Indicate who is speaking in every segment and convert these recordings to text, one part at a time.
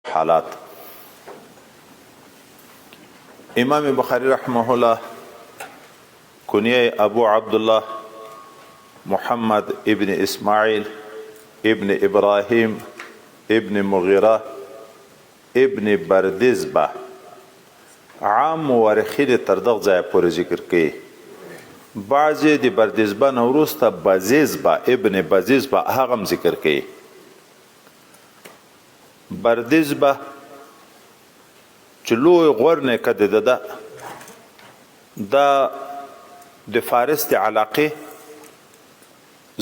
Speaker 1: حالات. امام بخاری رحمه الله کنیه ابو عبدالله محمد ابن اسماعیل ابن ابراهیم ابن مغیره ابن بردزبه عام مورخین تر دغه ځای پورې ذکر کوي. بعضې د بردزبه نه وروسته بزیزبه ابن بزیزبه هغه هم ذکر کوي. بردزبه چې لوی غور نیکه ده دا د فارس د علاقې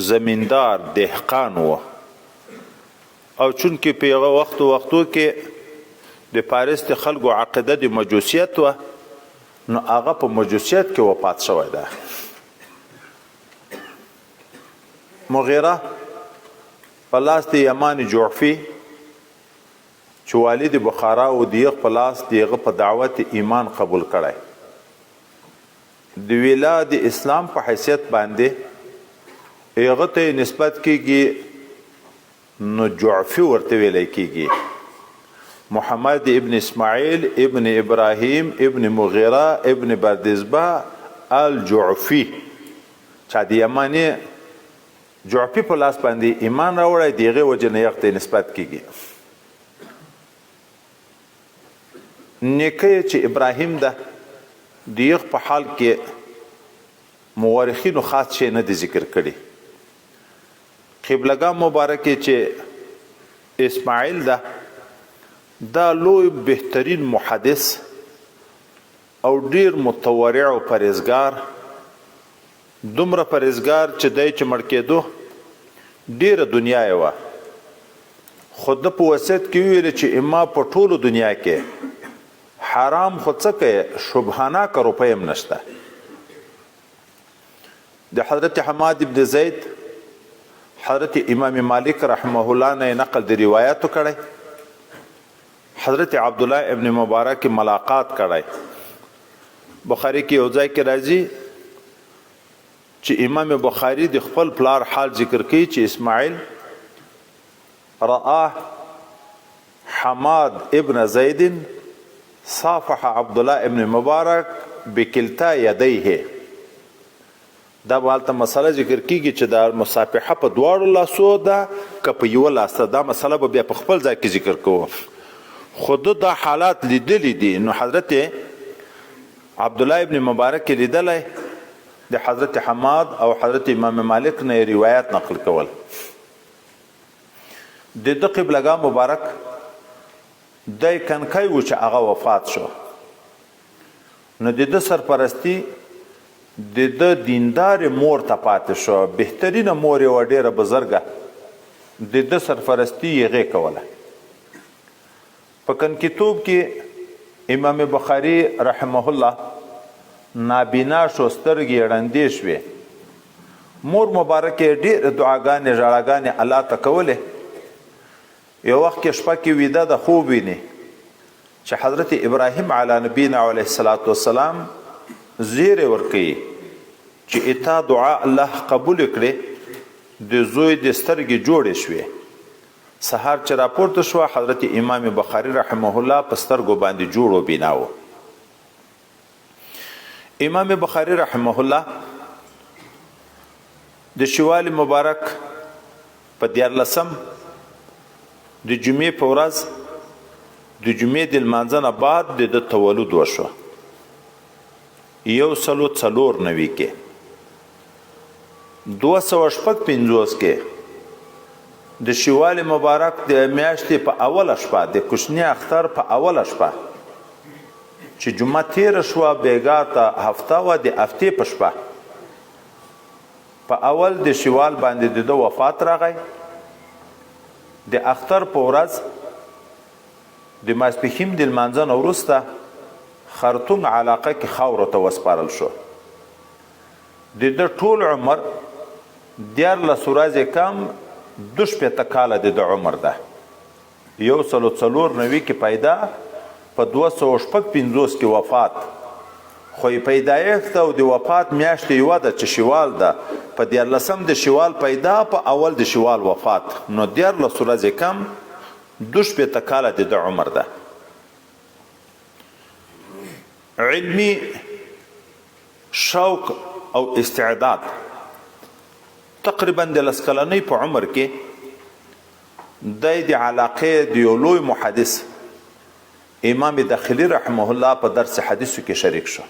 Speaker 1: زمیندار دهقان و او چونکې په هغه وختو کې د فارس د خلکو عقیده د مجوسیت و نو هغه په مجوسیت کې وفات شوی ده. مغیره په لاس د یمان جعفي چې والد بخارا او دیغ په لاس دیغه په دعوت ایمان قبول کړی. د ویلا د اسلام په حیثیت باندې هغه ته نسبت کیږي نو جعفي ورته ویلی کیږي. محمد ابن اسماعیل ابن ابراهیم ابن مغیره ابن بردزبه الجعفي چا د یمانی جعفي په لاس باندې ایمان راوړی دیغه وجه نه یې ته نسبت کیږي. نیکه چې ابراهیم ده دیغ په حال کې مورخینو خاص شی نه دی ذکر کړي. قبلګاه مبارکه چې اسماعیل ده دا لوی بهترین محدث او ډیر متورع او پرهیزګار، دومره پرهیزګار چې دی چې مړ کېدو ډیره دنیا یې وه، خو ده په وصیت کې ویل چې اما په ټولو دنیا کې حرام خو څه کوي شبهانه که روپۍ هم نشته. د حضرت حماد ابن زید حضرت امام مالک رحمه الله نه نقل د روایاتو کړی، حضرت عبدالله ابن مبارک ملاقات کړی. بخاری کې یو ځای کې راځي چې امام بخاری د خپل پلار حال ذکر کوي چې اسماعیل رآه حماد ابن زید صافح عبدالله ابن مبارک بکلتا یدیه. دا بالته مسله ذکر کیږي چې دا مصافحه په دواړو لاسو ده که په یوه لاس ده. دا مسله به بیا په خپل ځای کې ذکر کوو، خود دا حالات لیدلی دي. نو حضرت عبدالله ابن مبارک لیدلی د حضرت حماد او حضرت امام مالک نه روایت نقل کول. د ده قبلګاه مبارک دی کنکی و چې هغه وفات شو، نو د ده سرپرستی د ده دیندار مور ته پاتې شو. بهترینه مور یې وه ډېره بزرګه، د ده سرپرستی یې هغې کوله. په کنکیتوب کې امام بخاري رحمه الله نابینا شو، سترګې یې ړندې شوې. مور مبارکه یې ډېرې دعاګانې ژړاګانې الله ته کولې. یو وخت کې شپه کې ویده ده، خوب ویني چې حضرت ابراهیم علی نبینا علیه الصلاة والسلام زیری ورکوي چې اتا دعا الله قبول کړي. د زوی د سترګې جوړې شوې. سهار چې راپورته شوه حضرت امام بخاری رحمه الله په سترګو باندې جوړ و بینا و. امام بخاری رحمه الله د شوال مبارک په 14 د جمعې په ورځ د جمعې د لمانځه نه بعد د تولد وشو 144 کې 255 کې د شوال مبارک د میاشتې په اوله شپه د کوچني اختر په اوله شپه چې جمعه تیره شوه بیګا ته هفته وه، د هفتې په شپه په اول د شوال باندې د ده وفات راغی. د اختر په ورځ د ماسپښین د لمانځه نه وروسته خرطوم علاقه کې خاورو ته وسپارل شو. د ده ټول عمر 14 ورځې کم 22 کاله د ده عمر ده. 144 کې پیدا په 255 کې وفات، خو پیدایښت او د وفات میاشت یوه ده چې شوال ده. په 14 د شوال پیدا، په اول د شوال وفات. نو 14 ورځې کم شپېته کاله د عمر ده. علمي شوق او استعداد تقریبا د 10 کلنۍ په عمر کې د علاقې د یو لوی محدث امام داخلي رحمه الله په درس حدیثو کې شریک شو.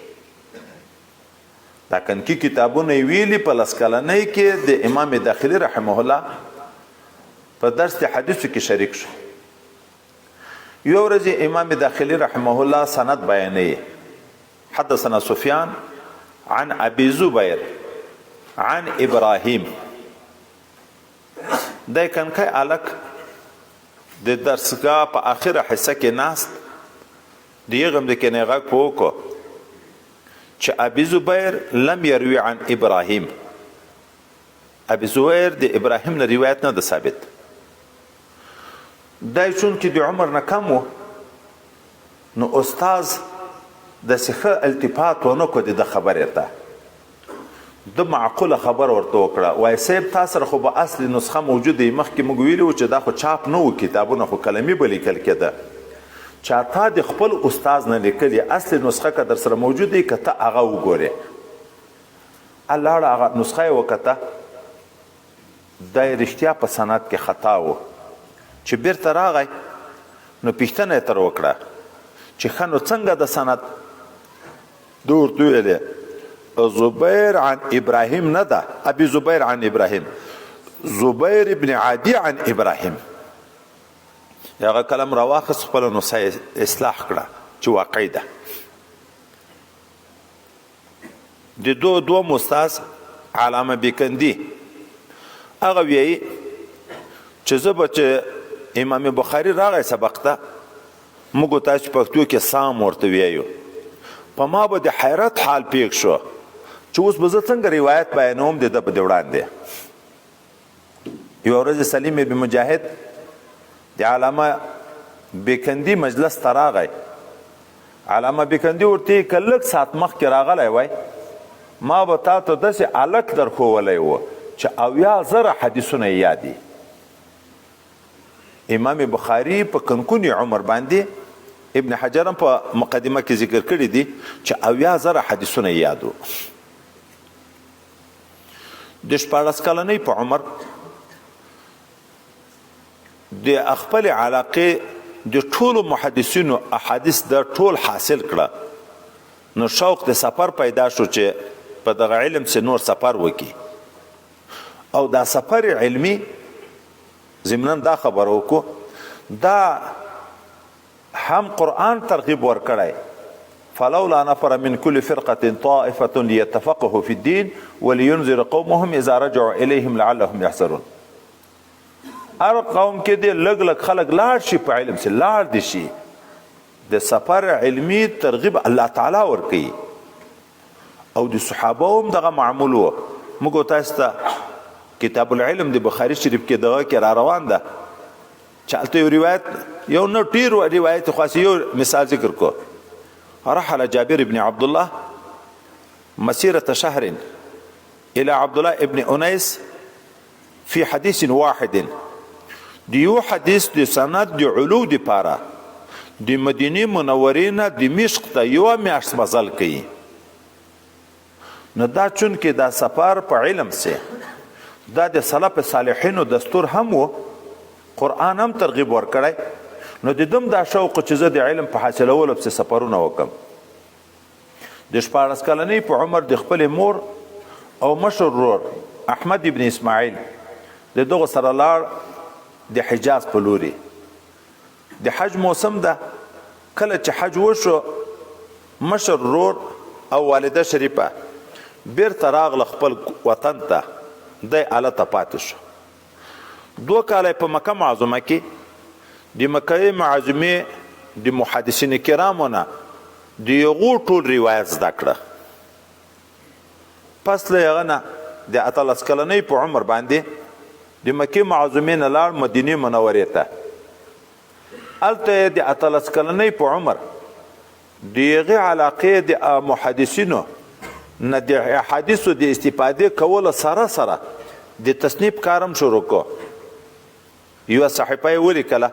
Speaker 1: دا کنکی کتابونه ویلي په 10 کلنۍ کې د امام داخلي رحمه الله په درس حدیثو کې شریک شو. یو ورځ امام داخلي رحمه الله سند بیانوي، حدثنا سفیان عن ابي زبير عن ابراهيم. دا کنکی الک د درسګاه په اخره حصہ کې ناست دیغم د کنه غږ پوکو چې ابي زبير لم يروي عن ابراهيم. ابي زبير د ابراهيم نه روایت نه ده ثابت. دا چون کې د عمر نه کم و نو استاد د سخه التفات ونه کو د خبره ته د معقوله خبر ورته وکړه. وای صاحب تاسو خو به اصلي نسخه موجوده مخکې موږ ویلو چې دا خو چاپ نه و، کتابونه خو کلمي به لیکل کېده. چاته د خپل استاد نه لیکلي اصلي نسخه که در سره موجوده که ته هغه وګورې. الله هغه نسخه یې وکته، دا یې رښتیا په سند کې خطا و. چې بیرته راغی نو پوښتنه یې تر وکړه چې ښه نو څنګه د سند ده ورته ویلې زبير عن ابراهيم نه ده، ابي زبير عن ابراهيم، زبير ابن عدي عن ابراهيم. هغه کلم راواخص خپل نسخه اصلاح کړه چې واقعي ده. د دو مستاذ علامه بیکندي هغه ویي چې زه به چې امام بخاري راغی سبق ته موږ تاسو پښتو کې سام ورته ویایو، په ما به د حیرت حال پیښ شو چې اوس به زه څنګه روایت بیانوم د ده په وړاندې. یوه ورځ سلیم بن مجاهد د علامه بیکندي مجلس ته راغی. علامه بیکندي ورته که لږ ساعت مخکې راغلی وای ما به تا ته داسې الک درښوولی و چې 80,000 حدیثونه یې یاد دي. امام بخاري په کنکونی عمر باندې ابن حجر هم په مقدمه کې ذکر کړی دي چې 80,000 حدیثونه یې یاد و. د 14 کلنۍ په عمر د خپل علاقې د ټولو محدثینو احادیث د ټول حاصل کړه. نو شوق د سفر پیدا شو چې په دغه علم سه نور سفر وکي. او دا سفر علمی ضمناً دا خبر وکړو دا هم قرآن ترغیب ورکړی فلولا نفر من كل فرقة طائفة ليتفقهوا في الدين ولينذر قومهم اذا رجعوا اليهم لعلهم يحذرون. هر قوم کې د لګ لګ خلک لاړ شي په علم سره لاړ دي شي. د سفر علمی ترغیب الله تعالی ورکړي او د صحابه هم دغه معمول وو. موږ تاسو ته کتاب العلم د بخاری شریف کې دغه کې را روان ده چالته یو روایت یو نو ډیر روایت خاص یو مثال ذکر کو. رحل جابر بن عبد الله مسيرة شهر الى عبد الله ابن انيس في حديث واحد. دیو حدیث د سند د علو د پاره د مدینه منورې نه دمشق ته یو میاشت مزل کوي. نو دا چون کې دا سفر په علم سه دا د سلف صالحینو دستور هم وو، قرآن هم ترغیب ورکړی. نو د دم دا شوق چې زه د علم په حاصلولو پسې سفرونه وکم. د 14 کلنۍ په عمر د خپل مور او مشر ورور احمد ابن اسماعیل د دغه سره لاړ د حجاز په لوري. د حج موسم ده، کله چې حج وشو مشر ورور او والده شریفه بیرته راغله خپل وطن ته، دی هلته پاتې شو. 2 کاله په مکه معظمه کې د مکه معظمې د محدثین کرامو نه د یغو ټول روایت زده کړه. پس له هغه نه د 18 کلنۍ په عمر باندې د مکې معظمې نه لاړ مدینې منورې ته. هلته د 18 کلنۍ په عمر د هغې علاقې د محدثینو نه د احادیثو د استفادې کولو سره سره د تصنیف کارم شروع کو. یوه صحیفه یې ولیکله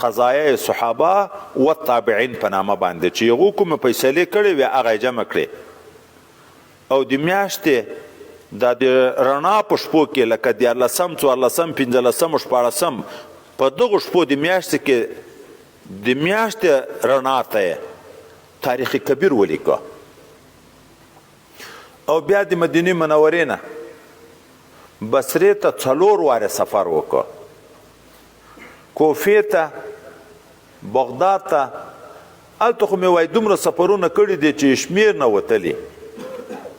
Speaker 1: قضایای صحابه و تابعین په نامه باندې چې هغو کومې فیصلې کړې وې هغه یې جمع کړې او د میاشتې دا د رڼا په شپو کې لکه 14 14 15 شپاړسم په دغو شپو د میاشتې کې د میاشتې رڼا ته تاریخ کبیر ولیکه او بیا د مدینې منورې نه بصرې ته 4 واره سفر وکړه کوفې ته بغداد ته هلته خو مې وایي دومره سفرونه کړي دي چې شمیر نه وتلي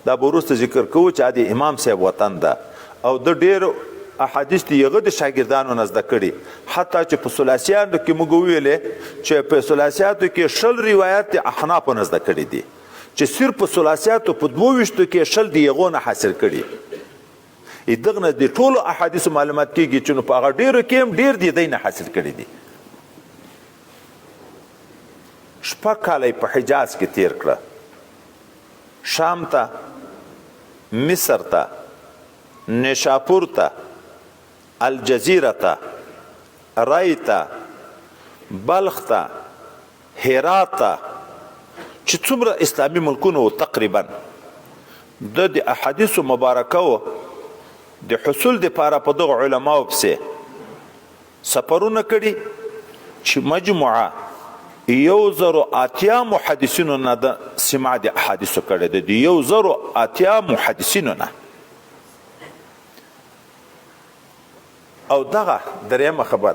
Speaker 1: دا به وروسته ذکر کوو چې د امام صاحب وطن ده او د ډېر احادیث دي هغه د شاګردانو نه زده کړي حتی چې په ثلاثیانو کې موږ وویلې چې په ثلاثیاتو کې 20 روایات د احنافو نه زده کړي دي چې صرف په ثلاثیاتو په 22 کې 20 د هغو نه حاصل کړي دغه نه د ټولو احادیثو معلومات کېږي چې نو په هغه ډېرو کې هم ډېر د دی نه حاصل کړي دي 6 کاله په حجاز کې تیر کړه شام ته مصر ته نشاپور ته الجزیره ته رای ته بلخ ته هرات ته چې څومره اسلامي ملکونه تقریبا د احادیثو مبارکه د حصول دپاره په دغه علماو پسې سفرونه کړي چې مجموعه 1080 محدثینو نه د سماع د احادیثو کړی دی د 1080 محدثینو نه او دغه درېیمه خبر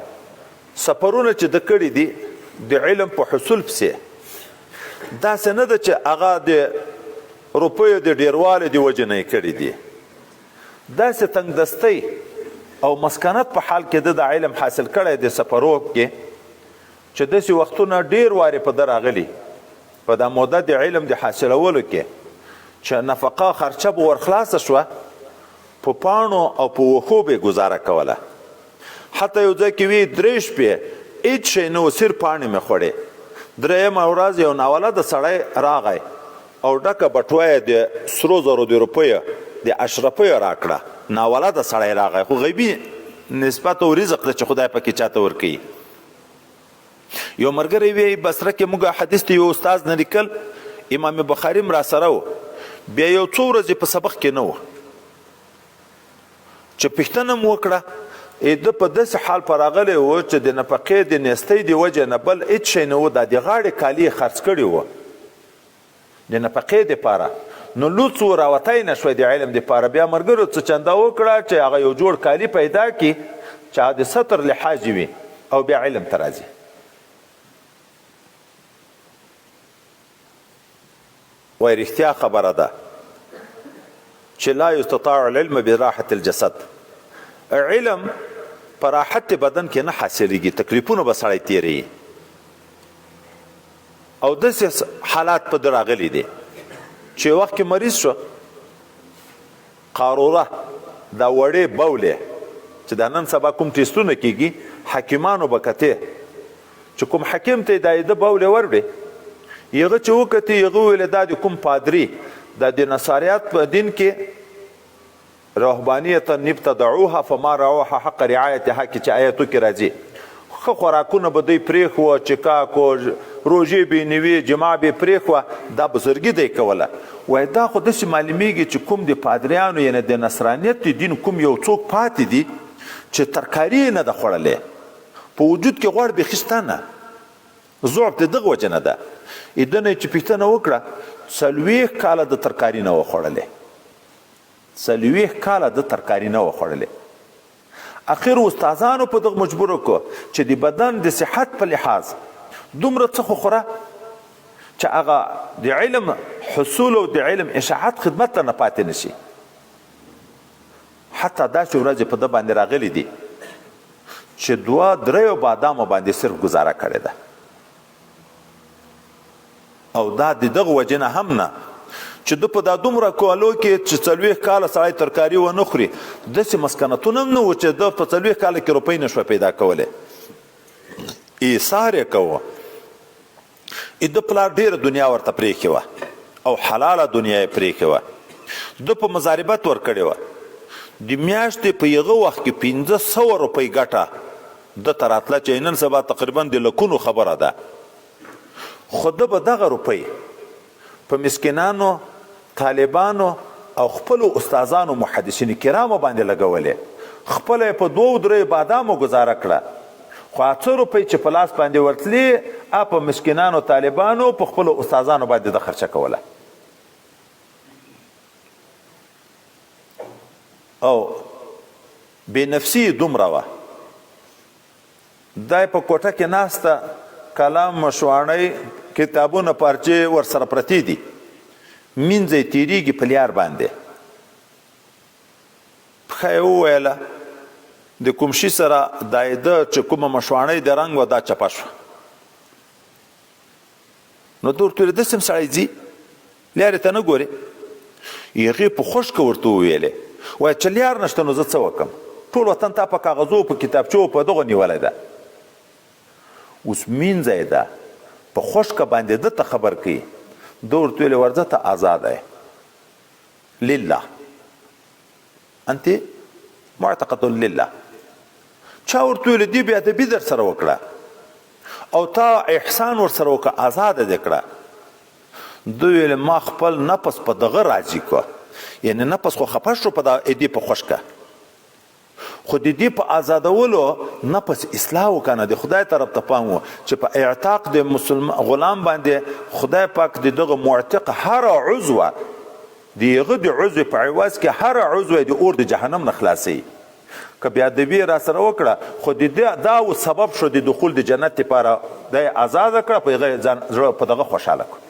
Speaker 1: سفرونه چې د کړي دي د علم په حصول پسې داسې نه ده چې هغه د روپیو د ډیروالي د وجې نه یې کړي دي داسې تنګدستۍ او مسکنت په حال کې د علم حاصل کړی د سفرو کې چې داسې وختونه ډیر وارې په ده راغلي په دا موده د علم د حاصلولو کې چې نفقه خرچه به ورخلاصه شوه په پاڼو او په وښو به یې ګزاره کوله حتی یو ځای کې وي 3 شپې هېڅ شی نه و صرف پاڼې مې خوړې درېیمه ورځ یو ناولده سړی راغی او ډکه بټوه یې د سرو زرو د روپیو د اشرفیو راکړه ناولده سړی راغی خو غیبي نسبت او رزق ده چې خدای پکې چاته ورکوي یو ملګری وی بصره کې موږ حدیث ته یو استاد نه لیکل امام بخاري هم راسره و بیا یو څو ورځې په سبق کې نه و چې پوښتنه مو وکړه ده په داسې حال په راغلی و چې د نفقې د نیستۍ د وجې نه بل هېڅ شی نه و دا د غاړې کالي یې خرڅ کړي وو د نفقې دپاره نو لوڅ و راوتی نه شوی د علم دپاره بیا ملګرو څه چنده وکړه چې هغه یو جوړ کالي پیدا کړي چې هغه د ستر لحاظ وي او بیا علم ته راځي وای رښتیا خبره ده چې لا یستطاع العلم براحة الجسد علم په راحت بدن کې نه حاصلېږي تکلیفونه به سړی تېروي او داسې حالات په ده راغلي دي چې وخت کې مریض شو قاروره دا وړې بولې چې دا نن سبا کوم ټیسټونه کېږي حکیمانو به کتې چې کوم حکیم ته دا د بولې وروړې یغه چې وکتې یغه ویلې دا د کوم پادري دا د نصاریات په دین کې رهبانیت ابتدعوها فما رعوها حق رعایتها کې چې آیاتو کې راځي ښه خوراکونه به دوی پرېښوه چکاک و روژې به یې نوي جماع به یې پرېښوه دا بزرګي دی کوله وایي دا خو داسې معلومیږي چې کوم د پادریانو یعنې د نصرانیت د دین کوم یو څوک پاتې دي چې ترکاري یې نه ده خوړلی په وجود کې غوړ بیخي شته نه ضعف د دغه وجه نه ده ده نه یې چې پوښتنه وکړه 40 کاله د ترکاري نه وه خوړلی 40 کاله د ترکاري نه وه خوړلی اخر استادانو په دغه مجبور وکړو چې د بدن د صحت په لحاظ دومره څه خو خوره چې هغه د علم حصول او د علم اشاعت خدمت ته نه پاتې نشي حتی داسې ورځې په ده باندې راغلي دي چې 2-3 بادامو باندې صرف ګزاره کړې ده او دا د دغه وجې نه هم نه چې ده په دا دومره کالو کې چې 40 کاله سړی ترکاري ونه خوري داسې مسکنتونه هم نه و چې ده په 40 کاله کې روپۍ نه شوه پیدا کولی ایثار یې کوه ده پلار ډېره دنیا ورته پرېښې وه او حلاله دنیا یې پرېښې وه ده په مضاربت ورکړې وه د میاشتې په یغه وخت کې 1500 روپۍ ګټه د ته راتله چې نن سبا تقریبا د لکونو خبره ده، خو ده به دغه روپۍ په مسکینانو، طالبانو او خپلو استادانو محدثین کرامو باندې لګولې، خپله یې په 2-3 بادامو ګزاره کړه، خو څه روپۍ چې په لاس باندې ورتلې په مسکینانو، طالبانو، په خپلو استادانو باندې د خرچه کوله. او بېنفسي دومره وه، دا په کوټه کې ناسته، کلام، مشواڼۍ، کتابونه، پارچې ورسره پرتې دي، مینځه یې تېرېږي په لیار باندې. پښه یې وویله د کوم شي سره دا یې ده چې کومه مشواڼۍ د رنګ وه دا چپه شوه. نو ده ورته ویلې داسې هم سړی ځي لیارې ته نه ګورې؟ هغې په خوشکه ورته وویلې وایي چې لیار نشته نو زه څه وکړم؟ ټول وطن تا په کاغذو، په کتابچو، په دغو نیولی ده. اوس مینځه یې ده، په خوشکه باندې ده ته خبر کوي. ده ورته ویلې ورځه ته آزاده یې لله، انت معتقد لله. چا ورته ویلې دې بې ادبي در سره وکړه او تا احسان ورسره وکړه، آزاده دې کړه. ده ویلې ما خپل نفس په دغه راضي کړه، یعنې نفس خو خفه شو په دې په خوشکه، خو د دې په آزادولو نفس اصلاح وکنه، د خدای طرف ته پام و چې په اعتاق د مسلمان غلام باندې خدای پاک د دغه معتق هر عضو د هغه د عضو په عوض کې هر عضو د اور د جهنم نه خلاصوي. که بې ادبي را سره وکړه، خو دا سبب شو د دخول د جنت لپاره، دا یې ازاده کړه، په هغه ځان زړه په دغه خوشحاله کړه.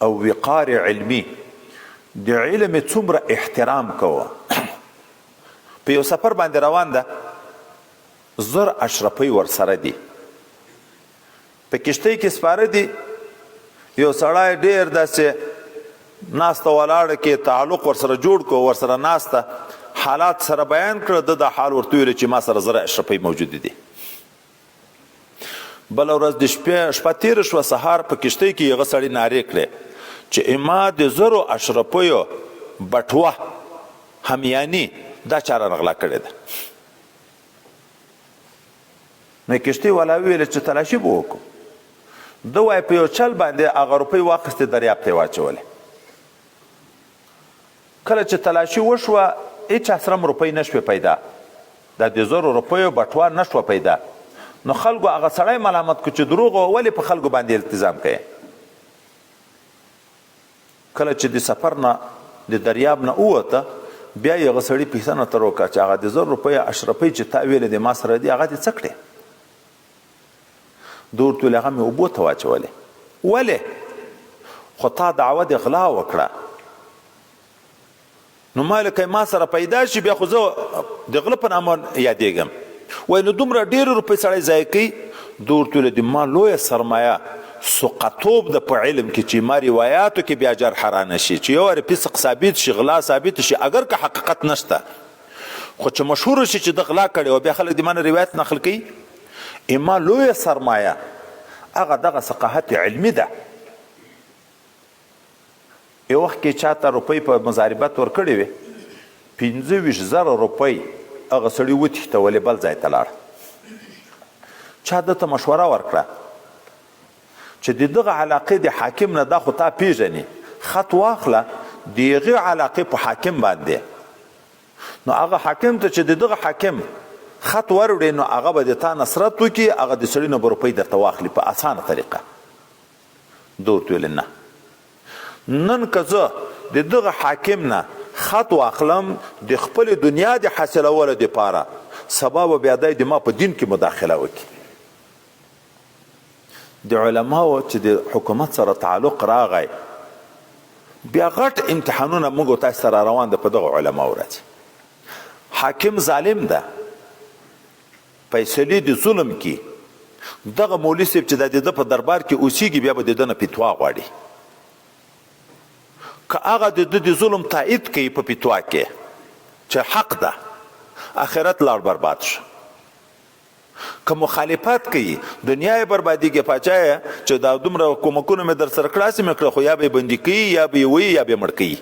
Speaker 1: او وقار علمي، د علم څومره احترام کوه. په یو سفر باندې روان ده، 1000 اشرفۍ ورسره دي، په کشتۍ کې سپاره دي. یو سړی ډېر داسې ناسته ولاړه کې تعلق ورسره جوړ کړو، ورسره ناسته حالات سره بیان کړه. د حال ورته ویل چې ما سره 1000 اشرفۍ موجودې دي. بله ورځ د شپه تېره شوه، سهار په کشتۍ کې هغه سړي نارې کړې چې ما د 1000 اشرفیو بټوه همیاني دا چاره رغلا کړې ده. نو کشتۍ والا وویل چې تلاشي به وکړو. ده وایي په یو چل باندې هغه روپۍ واخیستې، دریاب ته یې واچولې. کله چې تلاشي وشوه، هېچا سره هم روپۍ نه شوې پیدا، دا د 1000 روپیو بټوه نه شوه پیدا. نو خلکو هغه سړی ملامت کړو چې دروغ ولې په خلکو باندې التزام کوي. کله چې د سفر نه د دریاب نه ووته، بیا یې هغه سړي پوښتنه تر وکړه چې هغه د 1000 روپیو اشرفۍ چې تا ویلې د ما سره دي، هغه دې څه کړې؟ ده ورته ویل هغه مې اوبو ته واچولې. ولې؟ خو تا دعوه د غلا وکړه. نو ما لکه ما سره پیدا شي، بیا خو زه د غله په نامه یادېږم. وایي نو دومره ډېرې روپۍ سړی ضایع کوي؟ ده ورته ویل د ما لویه سرمایه سقطوب ده په علم کې، چې ما روایاتو کې بیا جرح رانه شي، چې یو وارې فسق ثابت شي، غلا ثابت شي، اگر که حقیقت نشته، خو چې مشهور شي چې د غلا کړی او بیا خلک د ما نه روایت نقل کوي. اما لویه سرمایه هغه دغه ثقافت علمي ده. یو وخت کې چاته روپۍ په مضاربت ورکړې وې، 25,000 روپۍ هغه سړي وتښتولې، بل ځای ته لاړ. چا ده ته مشوره ورکړه چې د دغه علاقې د حاکم نه دا خو تا پیژنې، خط واخله د هغې علاقې په حاکم باندې. نو هغه حاکم ته چې د دغه حاکم خط وروړې، نو هغه به د تا نصرت وکړي، هغه د سړي نه به روپۍ درته واخلي په اسانه طریقه. ده ورته ویل نه، نن که زه د دغه حاکم نه خط واخلم د خپل دنیا د حاصلولو دپاره، سبا به بیا دی د ما په دین کې مداخله وکړي. د علماو چې د حکومت سره تعلق راغی، بیا غټ امتحانونه موږ تاسو سره روان ده په دغه علماو راځي. حاکم ظالم ده، فیصلې د ظلم کې. دغه مولوي صاحب چې د ده په دربار کې اوسیږي، بیا به د ده نه فتوا غواړي. که هغه د ده د ظلم تایید کوي په فتوا کې چې حق ده، آخرت لاړ برباد شو. که مخالفت کوي، دنیا یې بربادیږي. پاچا یې چې دا دومره کومکونه مې در سره کړاسې مې کړه، خو یا به یې بندي کوي، یا به یې ویي، یا به یې مړ کوي.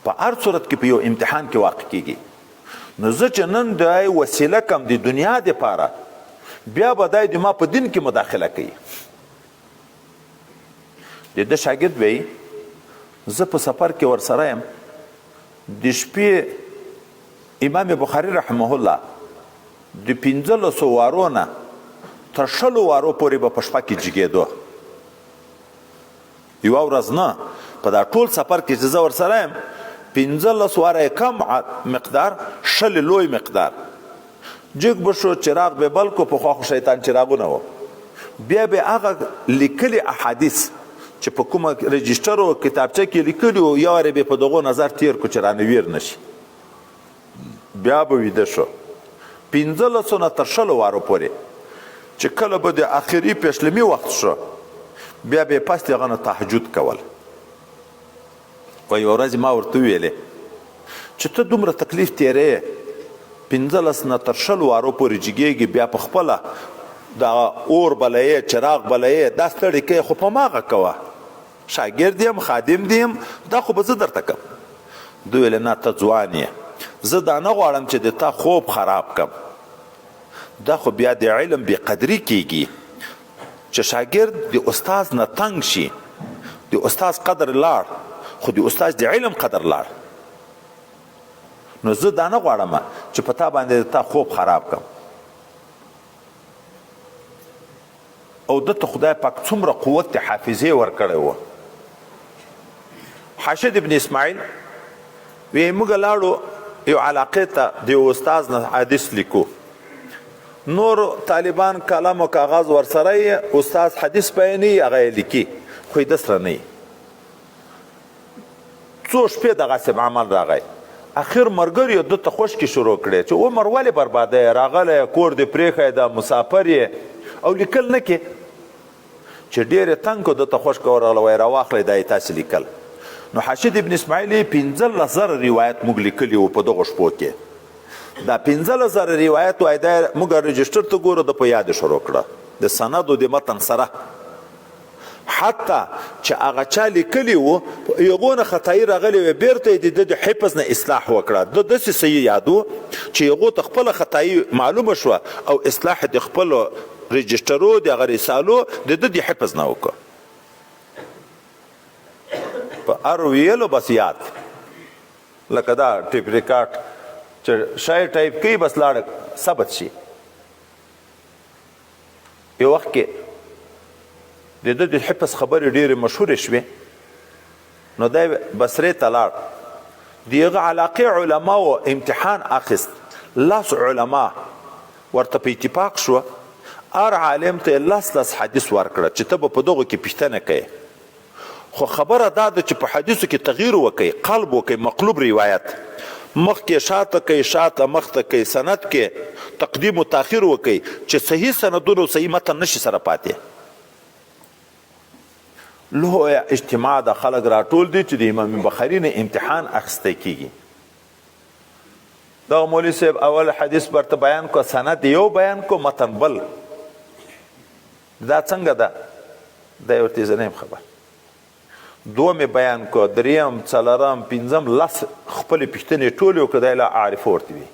Speaker 1: په هر صورت کې په یو امتحان کې واقع کیږي. نو زه چې نن د وسیله کم د دنیا دپاره بیا به دی د ما په دین کې مداخله کوي. د ده شاګرد وایي زه په سفر کې ورسره یم، د شپې امام بخاري رحمه الله د 15 وارو نه تر 100 وارو پورې به په شپه کې جګېدو. یوه ورځ نه، په دا ټول سفر کې چې زه ورسره یم 15 واره کم مقدار، 100 لوی مقدار. جګ به شو، چراغ به بل کو، پخوا خو شیطان چراغونه و. بیا به هغه لیکلي احادیث چې په کومه رجسټر او کتابچه کې لیکلي وو یو وارې به په دغو نظر تیر کو چې رانه ویر نشي. بیا به ویده شو 15 نه تر 100 وارو پورې. چې کله به د آخري پیشلمي وخت شو بیا به یې پس د هغه نه تهجد کول. و یوه ورځ ما ورته وویلې چې ته دومره تکلیف تیرې 15 نه تر 100 وارو پورې جګېږي، بیا په خپله دغه اور بلایې، چراغ بلایې، دا ستړی کوې، خو په ماغه کوه، شاګرد یم، خادم دیم، دا خو به زه درته کم. دوی ویلې نه ته ځوان یې، زه دا نه غواړم چې د تا خوب خراب کم. دا خو بیا د علم بې قدري کیږي چې شاګرد د استاز نه تنګ شي. د استاز قدر لاړ خو د استاز د علم قدر لاړ. نو زه دا نه غواړم چې په تا باندې د تا خوب خراب کم. او دته خدای پاک څومره قوت د حافظې ورکړی و. حاشد ابن اسماعیل وی موږ لاړو یو علاقې ته د یو استاز نه حدیث لیکو. نور طالبان کلم و کاغذ ورسره یې، استاز حدیث بیانوي هغه یې لیکي، خو یې ده سره نه وي. څو شپې دغسې عمل راغی. اخر ملګریو ده ته خوشکې شروع کړې چې عمر ولې بربادی، راغلی کور دې پرېښی ده، مسافر یې، او لیکل نه کې. چې ډېر یې تنګ کړو ده ته خوشکه ورغله، وایي راواخلئ دا یې تاسې لیکل. نو حاشد ابن اسماعیل 15,000 روایت موږ لیکلي وو په دغو شپو کې. دا 15,000 روایت وایي دا موږ رجسټر ته ګورو ده په یاد شروع کړه د سندو د متن سره. حتی چې هغه چا لیکلي وو هغو نه خطایي راغلې وې، بیرته یې د ده د حفظ نه اصلاح وکړه. ده داسې صحیح یاد و چې هغو ته خپله خطایي معلومه شوه او اصلاح د خپلو رجسټرو د هغه رسالو د ده د حفظ نه وکړه. په هر ویلو بس یاد، لکه دا ټیپ ریکارډ چې شاید ټایپ کوي بس لاړ ثبت شي. یو وخت کې د ده د حفظ خبرې ډېرې مشهورې شوې، نو دی بصرې ته لاړ. د هغه علاقې علماو امتحان اخیست، 10 علما ورته په اتفاق شوه هر عالم ته 10 حدیث ورکړه چې ته به په دغو کې پوښتنه کوې. خو خبره دا ده چې په حدیثو کې تغییر وکړئ، قلب وکړئ، مقلوب روایت مخکې شاته کوي، شاته مخته کوي، سند کې تقدیم و تاخیر وکړئ چې صحیح سندونه او صحیح متن نشي سره پاتې. لویه اجتماع د خلک راټول دي چې د امام بخاري نه امتحان اخیستی کیږي. دغه مولوي صاحب اول حدیث برته بیان کو، سند یو بیان کو، متن بل. دا څنګه ده؟ دا یې ورته زه نه یم خبر. دوم بیان کو، دریم، څلورم، پنځم، 10 خپلې پوښتنې ټولې وکړه، دی لا عارفه ورته وي.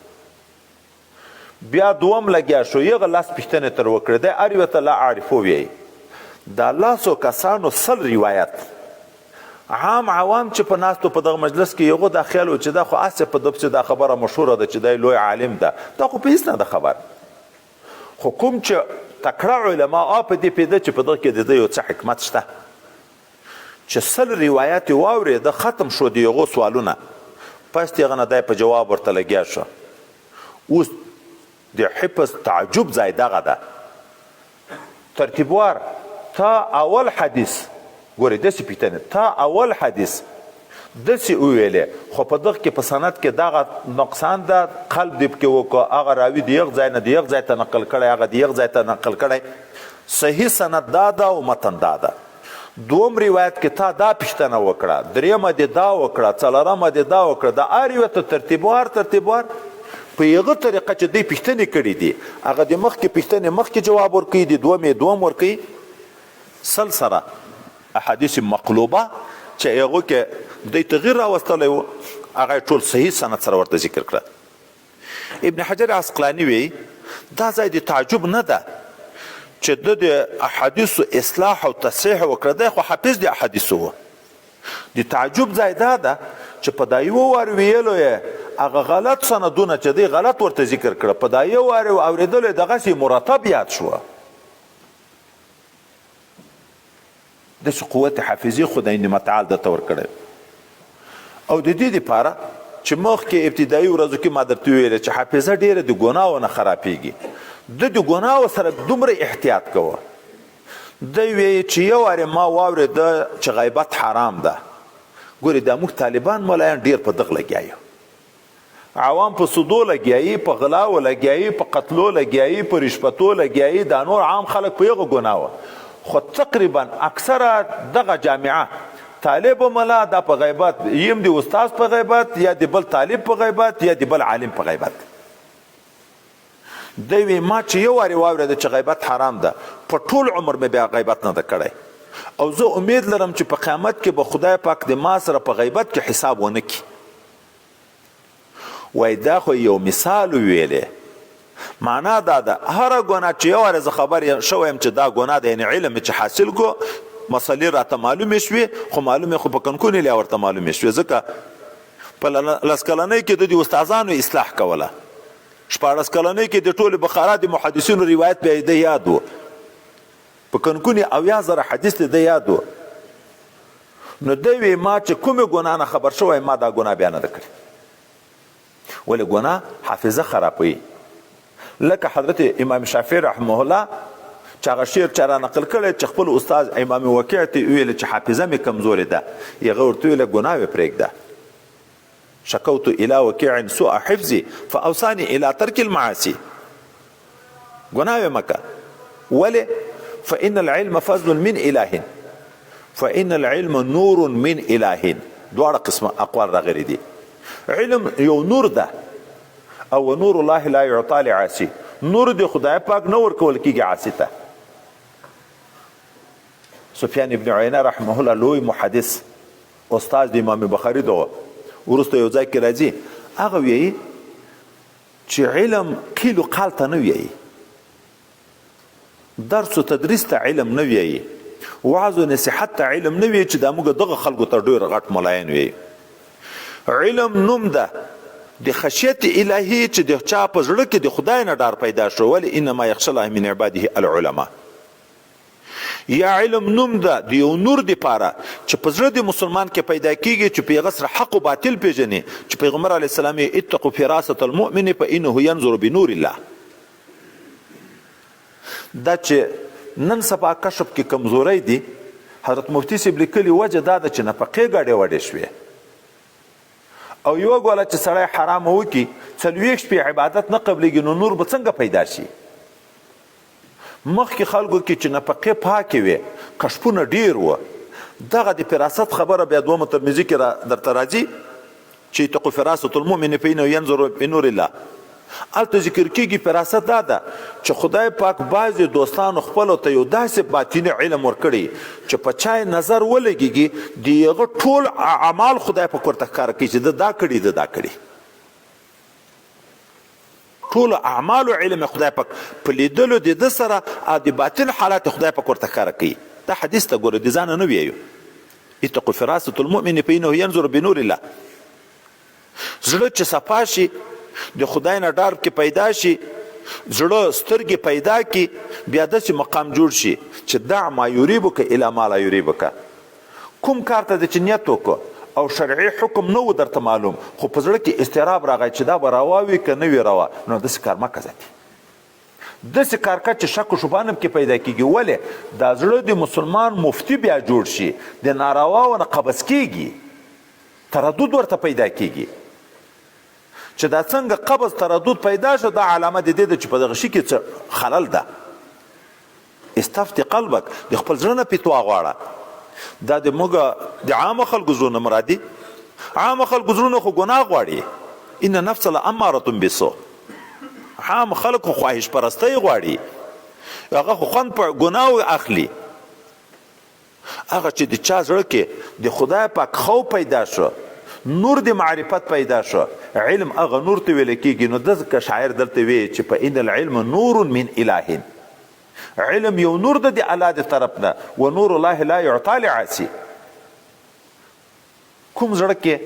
Speaker 1: بیا دوم لګیا شو، یغه 10 پوښتنې تر وکړه، دی هر یوه ته لا عارفه وایي. دا 10 کسانو 100 روایت. عام عوام چې په ناستو په دغه مجلس کې یغو دا خیال و چې دا خو هسې په ده پسې دا خبره مشهوره ده چې دی لوی عالم ده، دا خو په هېڅ نه ده خبر. خو کوم چې تکړه علما په دې پوهېده چې په دغه کې د ده یو څه حکمت شته، چې 100 روایت یې واورېده، ختم شو د هغو سوالونه، پس د هغه نه دی په جواب ورته لګیا شو. اوس د حفظ تعجب ځای دغه ده، ترتیبوار تا اول حدیث ګورې داسې پوښتنې، تا اول حدیث داسې وویلې، خو په دغه کې په سند کې دغه نقصان ده، قلب دې پکې وکړه، هغه راوي د یغ ځای نه د یغ ځای ته نقل کړی، هغه د یغ ځای ته نقل کړی، صحیح سند دا ده او متن دا ده. دوم روایت کې تا دا پوښتنه وکړه، دریمه دې دا وکړه، څلورمه دې دا وکړه، د هر یوه ته ترتیبوار په هغه طریقه چې دوی پوښتنې کړي دي، هغه د مخکې پوښتنې مخکې جواب ورکوي، د دومې دوم ورکوي. سره احادیث مقلوبه چې هغو کې دوی تغییر راوستلی و، هغه یې ټول صحیح سند سره ورته ذکر کړه. ابن حجر عسقلاني وی دا ځای د تعجب نه ده چې د احادیثو اصلاح او تصحیح وکړه، دی خو حافظ د احادیثو و. د تعجب ځای دا ده چې په دا یو وار ویلو یې هغه غلط سندونه چې دی غلط ورته ذکر کړه، په دا یو وار اورېدلو یې دغسې مرتب یاد شوه. داسې قوت حافظي خدای نعمت تعالی درته ورکړی. او د دې دپاره چې مخکې ابتدایي ورځو کې ما درته ویلې چې حافظه ډېره د ګناهو نه خرابېږي. د ګناهو سره دومره احتیاط کوه. دی وی چې یو وارې ما واورېده چې غیبت حرام ده. ګورې دا موږ طالبان ملایان ډېر په دغ لګیا یو. عوام په سودو لګیایي، په غلاو لګیایي، په قتلو لګیایي، په رشوتو لګیایي، دا نور عام خلک په یغه ګناه. خو تقریبا اکثره دغه جامعه طالب ملا دا په غیبت، یم د استاد په غیبت یا د بل طالب په غیبت یا د بل عالم په غیبت. دی وی ما چې یو وارې واورېده چې غیبت حرام ده، په ټول عمر مې بیا غیبت نه ده کړی. او زه امید لرم چې په قیامت کې به خدای پاک د ما سره په غیبت کې حساب ونه کړي. وای دا خو یو مثال ویلې، معنا دا ده هره ګناه چې یو وارې زه خبر شوی یم چې دا ګناه ده، یعنې علم چې حاصل کو مسلې راته معلومې شوې، خو معلومې خو په کنکونې لیا ورته معلومې شوې، ځکه په لس کلنۍ کې د استادانو اصلاح کوله، 14 کلنۍ کې د ټولو بخارا د محدثینو روایت به د یاد و، په کنکونې 80,000 حدیث د یاد و. نو دی وی ما چې کومې ګناه نه خبر شوی ما دا ګناه بیا نه ده کړې. ولې ګناه حافظه خرابوي. لکه حضرت امام شافعي رحمه الله چې هغه شعر چا را نقل کړی چې خپل استاد امام وکیع ته ویل چې حافظه مې کمزورې ده، هغه ورته ویله ګناه مې پرېږده. شکوت الى وکیع سوء حفظي فاوصاني الى ترك المعاصي. ګناه مې مکه. ولې؟ فإن العلم فضل من إله فإن العلم نور من إله. دواړه قسمه اقوال راغلي دي. علم یو نور ده او نور الله لا يعطى لعاصي. نور د خدای پاک نه ورکول کیږي عاصي ته. سفیان ابن عینه رحمه الله لوی محدث استاد د امام بخاری دغه ورسته یو ځای کې راځي، هغه وایي چې علم قیل و قال ته نه وایي، درس و تدریس ته علم نه وایي، وعظ و نصیحت ته علم نه وایي چې دا موږ دغه خلکو ته ډېر غټ ملایان وایي. علم نوم ده د خشیت الهی چې د چا په زړه کې د خدای نه ډار پیدا شو. ولی انما یخشى الله من عباده العلماء. یا علم نوم ده د یو نور د پاره چې په زړه د مسلمان کې پیدا کیږي چې په غسر حق او باطل پیژني، چې پیغمبر علی السلام اتقوا فراسه المؤمن فانه ينظر بنور الله. دا چې نن سبا کشف کې کمزوري دي، حضرت مفتی صاحب لیکلي وجه دا ده چې نفقې ګاډې وډې شوې او یو ګوله چې سړی حرام وکړي 40 شپې عبادت نه قبلېږي، نو نور به څنګه پیدا شي؟ مخکې خلکو کې چې نفقې پاکې وې، کشفونه ډېر وه. دغه د فراست خبره بیا دومه ترمذي کې درته راځي چې اتقوا فراسة المؤمن فإنه ينظر بنور الله. هلته ذکر کېږي فراست دا ده چې خدای پاک بعضې دوستانو خپلو ته یو داسې باطني علم ورکړي چې په چا نظر ولګېږي د هغه ټول اعمال خدای پاک ورته ښکاره کوي چې ده دا کړي ده دا کړي. ټول اعمالو علم خدای پاک په لیدلو د ده سره د باطن حالات خدای پاک ورته ښکاره کوي. دا حدیث ته ګوره د ځانه نه ویایو. اتقوا فراسة المؤمن فإنه ينظر بنور الله. زړه چې صفا شي، د خدای نه ډار کې پیدا شي، زړه سترګې پیدا کی، بیا داسې مقام جوړ شي چې دع ما یریبک الی ما لا یریبک. کوم کار ته د چې نیت وکړه او شرعي حکم نه و درته معلوم، خو په زړه کې اضطراب راغی چې دا به روا وي که نه وي روا، نو داسې کار مه کوه. داسې کار کوه چې شک و شبهه کې پیدا کېږي. ولې؟ دا زړه د مسلمان مفتی بیا جوړ شي، د نارواو نه قبض کېږي، تردد ورته پیدا کېږي. چې دا څنګه قبض تردد پیدا شو، دا علامه د دې ده چې په دغه شي کې څه خلل ده. استفت قلبک، د خپل زړه نه فتوا غواړه. دا د موږ د عامه خلکو زړونه مرادي. عامه خلکو زړونه خو ګناه غواړي. ان نفس لاماره بالسوء. عام خلکو خواهش پرستی غواړي، هغه خو خوند په ګناه اخلي. هغه چې د چا زړه کې د خدای پاک خوف پیدا شو، نور د معرفت پیدا شو. علم هغه نور ته ویل کېږي. نو دغه شاعر دلته وی چې په ان العلم نور من اله، علم یو نور د الله د طرف نه، و نور الله لا يعطى لعاصي. کوم زړه کې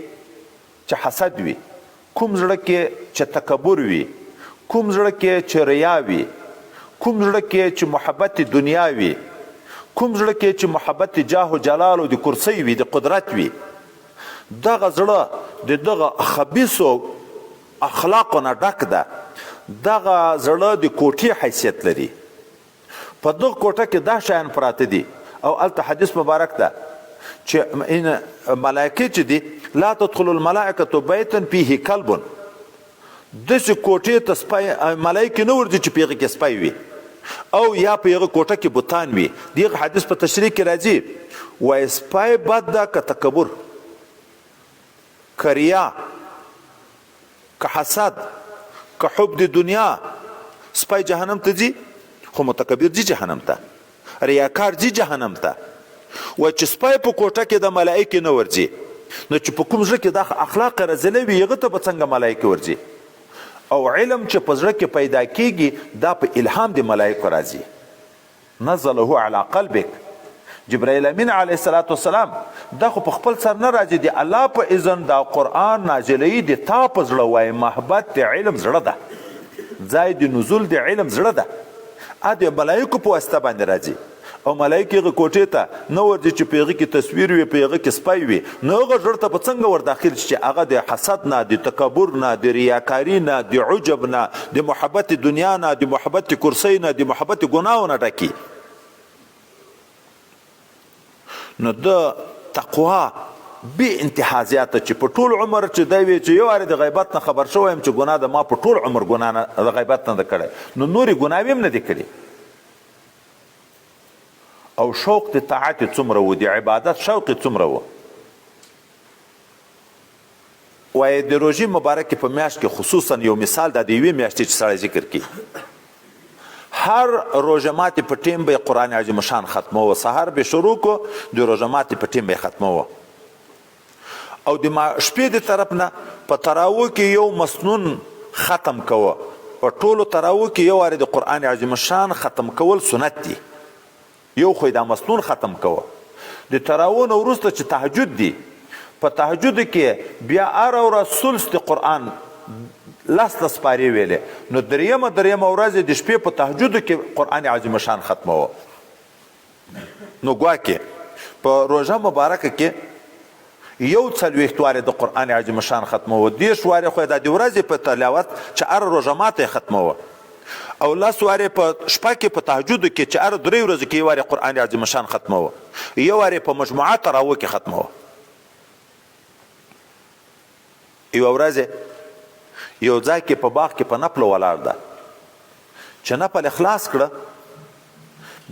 Speaker 1: چې حسد وي، کوم زړه کې چې تکبر وي، کوم زړه کې چې ریا وي، کوم زړه کې چې محبت دنیا وي، کوم زړه کې چې محبت جاه و جلال او د کرسی وي، د قدرت وي، دغه زړه د دغه خبیثو اخلاقو نه ډک ده. دغه زړه د کوټې حیثیت لري. په دغه کوټه کې دا شیان پراته دي. او هلته حدیث مبارک ده چې ملائکه چې دي لا تدخل الملائکة بیتا فیه کلب، داسې کوټې ته سپی ملایکې نه ورځي چې په هغې کې سپی وي او یا په هغه کوټه کې بوتان وي. دغه حدیث په تشریح کې راځي وایي سپی بد ده که تکبر، که ریا، که حسد، که حب د دنیا. سپی جهنم ته ځي خو متکبر ځي جهنم ته، ریاکار ځي جهنم ته. وایي چې سپی په کوټه کې د ملایکې نه ورځي، نو چې په کوم زړه کې دا اخلاق رذیله وي هغه ته به څنګه ملایکې ورځي؟ او علم چې په زړه کې پیدا کیږي دا په الهام د ملایکو راځي. نزله علی قلبک. جبرائیل امین علیه السلام دا خو په خپل سر نه راځي، د الله په اذن دا قرآن نازلوي د تا په زړه. وایي محبت د علم زړه ده، ځای د نزول د علم زړه ده. ا د ملایکو په واسطه باندې راځي. او ملایکې هغه کوټې ته نه ورځي چې په هغه کې تصویر وي، په هغه کې سپی وي. نو هغه زړه ته به څنګه ور داخل شي چې هغه د حسد نه، د تکبر نه، د ریاکاري نه، د عجب نه، د محبت دنیا نه، د محبت کرسی نه، د محبت ګناهو نه ډکي. نو د تقوا بې انتها زیاته چې په ټول عمر چې دی وي چې یو وارې د غیبت نه خبر شوی یم چې ګناه د ما په ټول عمر ګناه نه د غیبت نه ده کړی، نو نورې ګناوې هم نه دي کړي. او شوق د طاعت څومره و، د عبادت شوق څومره و. وایي د روژې مبارکې په میاشت کې خصوصا یو مثال دا د یوې میاشتې چې سړی ذکر کړي، هر روژه ماتې په ټیم به یې قرآن عظیم شان ختموه. سهار به شروع کو، د روژه ماتې په ټیم به یې ختموه. او د شپې د طرف نه په تراویح کې یو مسنون ختم کوه. په ټولو تراویح کې یو وارې د قرآن عظیم شان ختم کول سنت دي، یو خو دا مسنون ختم کوه. د تراویح نه وروسته چې تهجد دي، په تهجد کې بیا هره ورځ ثلث د قرآن لس سپارې ویلې، نو دریمه ورځ د شپې په تهجد کې قرآن عظیم شان ختموه. نو ګواکې په روژه مبارکه کې یو 40 وارې د قرآن عظیم شان ختموه، 10 وارې خو د ورځې په تلاوت چې هره روژه ماته ختموه، او 10 وارې په شپه کې په تهجد کې چې هره 3 ورځې کې یو وارې قرآن عظیم شان ختموه، یو وارې په مجموعه تراویح کې ختموه. یو ورځ یو ځای کې په باغ کې په نفل ولاړ ده، چې نفل اخلاص کړه،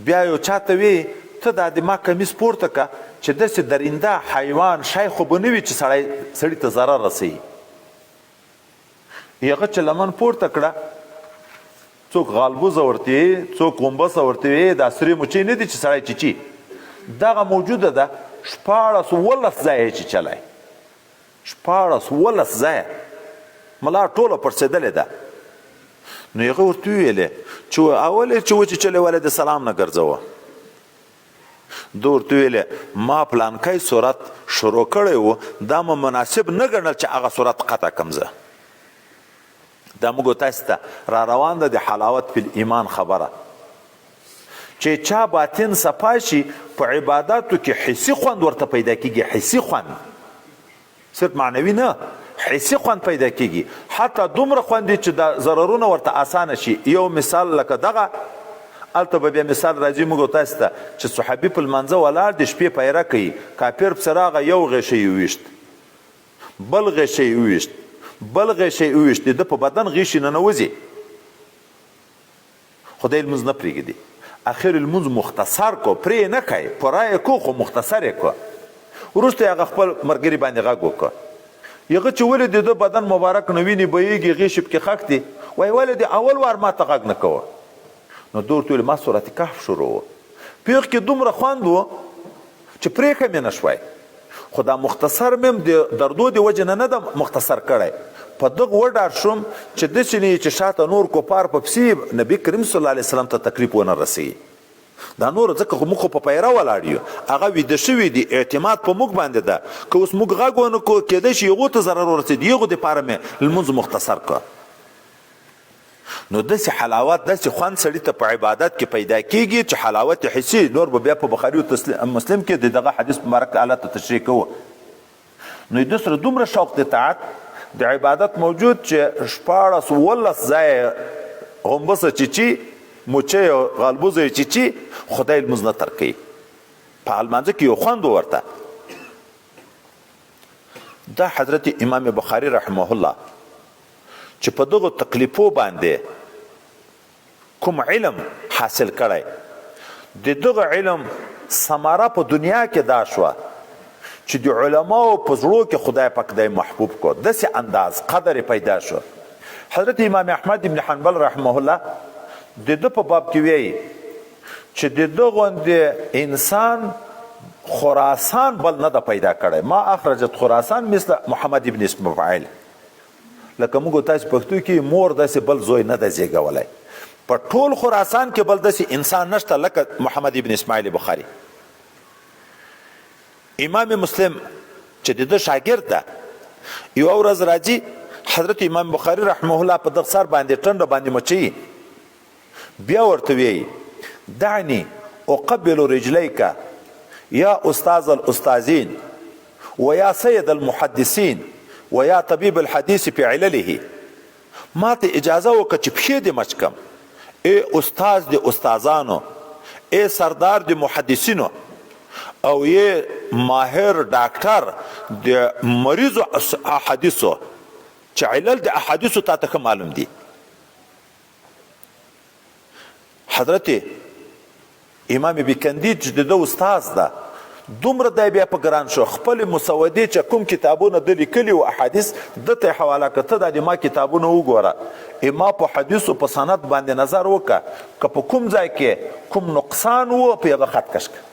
Speaker 1: بیا یو چاته وی ته دا د ما کمیس پورته که چې داسې درنده حیوان شی خو به نه وي چې سړي ته ضرر رسوي. هغه چې لمن پورته کړه، څوک غالبوزه ورته وي، څوک غومبسه ورته وي، دا سرې مچۍ نه دي چې سړی چیچي، دغه موجوده ده 14 ځایه چیچلی، 14 ځایه ملا ټوله پړسېدلې ده. نو هغه ورته وویلې چې اول یې چې وچیچلی ولې د سلام نه ګرځوه. ده ورته ویلې ما پلانکی صورت شروع کړی و، دا مې مناسب نه ګڼل چې هغه صورت قطع کړم. زه دا موږ تاسو ته را روان ده د حلاوت فی الایمان خبره، چې چا باطن صفا شي په عباداتو کې حسي خوند ورته پیدا کېږي. حسي خوند صرف معنوي نه، حسي خوند پیدا کېږي. حتی دومره خوند چې د ضررونه ورته اسانه شي. یو مثال لکه دغه، هلته به بیا مثال راځي موږ تاسو ته چې صحابي په لمانځه ولاړ د شپې پیره کوي، کافر پسې راغی، یو غیشه یې وویشت، بل غیشه یې وویشت، بل غیشه یې وویشت، د ده په بدن غیشې ننوځي، خدای لمونځ نه پرېږدي. اخر لمونځ مختصر کو، پرې نه کوي، پوره یې کو خو مختصر یې کو. وروسته یې هغه خپل ملګري باندې غږ وکړه، هغه چې ولې د ده بدن مبارک نه وینې بهیږي، غیشې پکې خښ دي، وایي ولې د اول وار ما ته غږ نه کوه. نو ده ورته ویل ما صورت کهف شروع و، په هغې کې دومره خوند و چې پرېښه مې نه شوی. خو دا مختصر مې هم د دردو د وجې نه ده مختصر کړی په دغه وډار شوم چې داسې نه چې شاته نور کفار په پسې نبي کریم صلی الله علیه وسلم ته تکلیف ونه رسوي دا نور ځکه خو موږ خو په پیره ولاړ یو هغه ویده شوي دي اعتماد په موږ باندې ده که اوس موږ غږ ونه کړو کیدای شي هغو ته ضرر ورسېد هغو دپاره مې لمونځ مختصر کړه نو داسې حلاوت داسې خوند سړي ته په عبادت کې پیدا کیږي چې حلاوت حسي نور به بیا په بخاري او مسلم کې د دغه حدیث مبارک الله ته تشریح کوو نو د سره دومره شوق د طاعت د عبادت موجود چې 14 ځای غومبسه چیچي موچی او غالبوزه چیچي خدای لمونځ نه ترکوي په المانځه کې یو خوند ورته دا حضرت امام بخاري رحمه الله چې په دغه تکلیفو باندې کوم علم حاصل کړی د دغه علم ثمره په دنیا کې دا شوه چې د علماو په زړو کې خدای پاک دی محبوب کو داسې انداز قدر پیدا شو حضرت امام احمد بن حنبل رحمه الله د ده په باب کې وایي چې د ده غوندې انسان خراسان بل نه ده پیدا کړی ما اخرجت خراسان مثل محمد ابن اسماعیل لکه موږ تاسو پښتو کې مور داسې بل زوی نه ده زیږولی په ټول خراسان کې بل داسې انسان نشته لکه محمد ابن اسماعیل بخاري امام مسلم چې د ده شاګرد ده یوه ورځ راځي حضرت امام بخاري رحمه الله په دغه سر باندې ټنډه باندې مچوي بیا ورته وایي دعني اقبل رجلیک یا استاذ الاستاذین ویا سید المحدثین ویا طبیب الحدیث فی علله ما ته اجازه وکړه چې پښې دې مچ کم ای استاذ د استاذانو ای سردار د محدثینو او ای ماهر ډاکټر د مریضو احادیثو چې علل د احادیثو تا ته معلوم دي حضرت امام بکندی چې د ده استاذ ده دومره دی بیا په ګران شو خپل مسودې چې کوم کتابونه د لیکلي و احادیث ده ته یې حواله کړه ته دا د ما کتابونه وګوره ما په حدیثو په سند باندې نظر وکړه که په کوم ځای کې کوم نقصان و په هغه خط کش کړه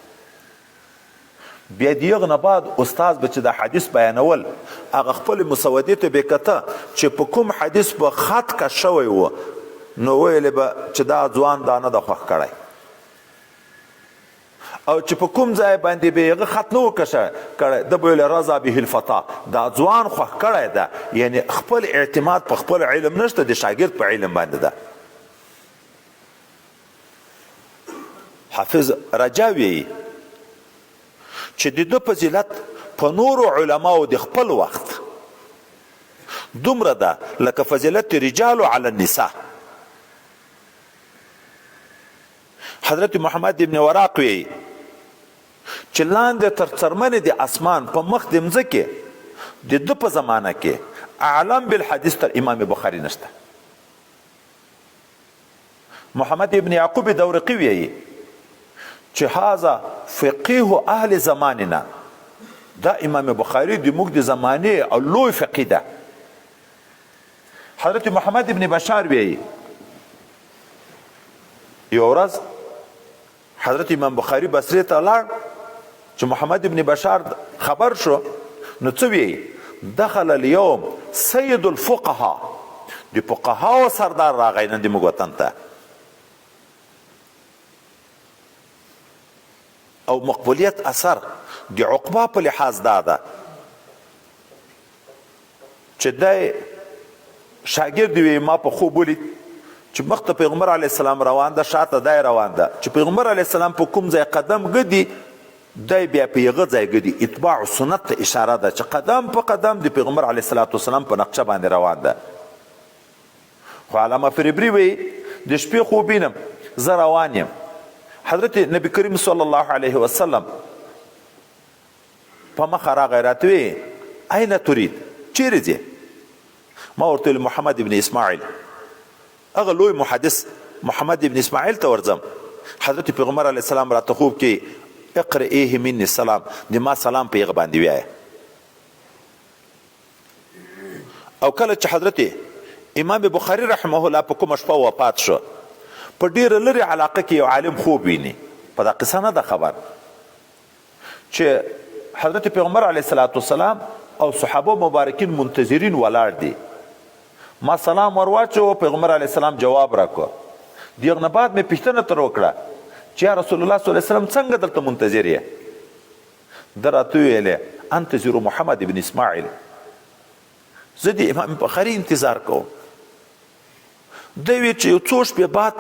Speaker 1: بیا د هغه نه بعد استاذ به چې د حدیث بیانول هغه خپل مسودې ته به کته چې په کوم حدیث به خط کش شوی و نو ویلې به چې دا ځوان دا نه ده خوښ کړی او چې په کوم ځای باندې به هغه خط نه و کړی ده به ویل رضا به الفتا دا ځوان خوښ کړی ده یعنی خپل اعتماد په خپل علم نشته د شاګرد په علم باندې ده حافظ رجا وایي چې د ده فضیلت په نورو علماو د خپل وخت دومره ده لکه فضیلت رجالو علی النساء حضرت محمد ابن وراق وی چې لاندې تر څرمنې د اسمان په مخ د مځکې د ده په زمانه کې اعلم بالحدیث تر امام بخاري نشته محمد ابن یعقوب دورقي وی چې هذا فقیه اهل زماننا دا امام بخاري د موږ د زمانې او لوی فقیه ده حضرت محمد ابن بشار وی یو ورځ حضرت امام بخاري بصرې ته لاړ چې محمد ابن بشار خبر شو نو څه وی دخل اليوم سید الفقهاء د فقهاو سردار راغی نن د موږ وطن ته او مقبولیت اثر د عقبه په لحاظ دا ده چې دی شاګرد وی ما په خوب ولید چې مخ ته پیغمبر علیه السلام روان ده شاته دی روان ده چې پیغمبر علیه السلام په کوم ځای قدم ږدي دی بیا په هغه ځای ږدي اتباع سنت ته اشاره ده چې قدم په قدم د پیغمبر علیه السلام په نقشه باندې روان ده خو علامه فریبري وی د شپې خوب وینم زه روان یم حضرت نبی کریم صلی الله علیه وسلم په مخه راغی راته وی اين تريد چیرې ځې ما ورته ویل محمد ابن اسماعیل هغه لوی محدث محمد ابن اسماعیل ته ورځم حضرت پیغمبر علیه السلام راته خوب کې اقرئه مني السلام د ما سلام په هغه باندې وایه او کله چې حضرت امام بخاري رحمه الله په کومه شپه وفات شو په ډیره لرې علاقه کې یو عالم خوب ویني په دا قصه نه ده خبر چې حضرت پیغمبر علیه الصلاۃ والسلام او صحابه مبارکین منتظرین ولاړ دي. ما سلام ورواچو، پیغمبر علیه السلام جواب راکړ. دغه نه بعد مې پوښتنه تر وکړه چې یا رسول الله صلی الله علیه وسلم څنګه دلته منتظر یې؟ ده راته وویلې انتظر محمد بن اسماعیل، زه د امام بخاري انتظار کوم. دی وی چې یو څو شپې بعد